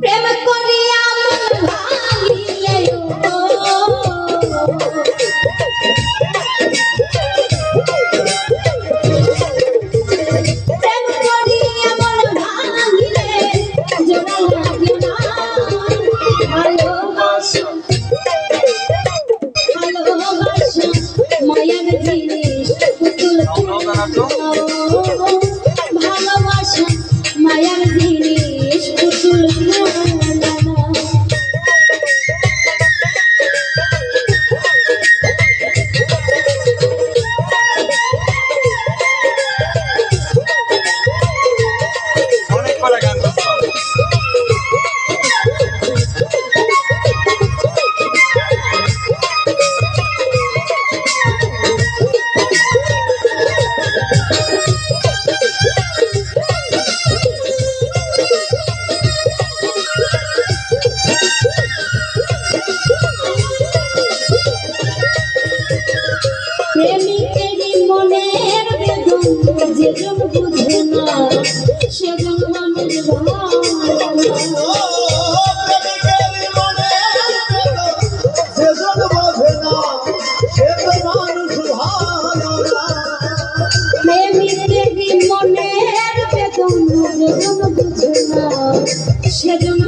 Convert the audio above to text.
প্রেম করিয়া মন ভাঙিলে প্রেম করিয়া মন ভাঙিলে জোড়া লাগে না ভালোবাসা ভালোবাসা মায়ার জিনিস পুতুল ভালোবাসা মায়ার জিনিস পুতুল প্রেমিকেরই মনের বেদন যেজন বুঝে না সেজন মানুষ প্রেমিকেরই মনের বেদন যেজন বুঝে না সেজন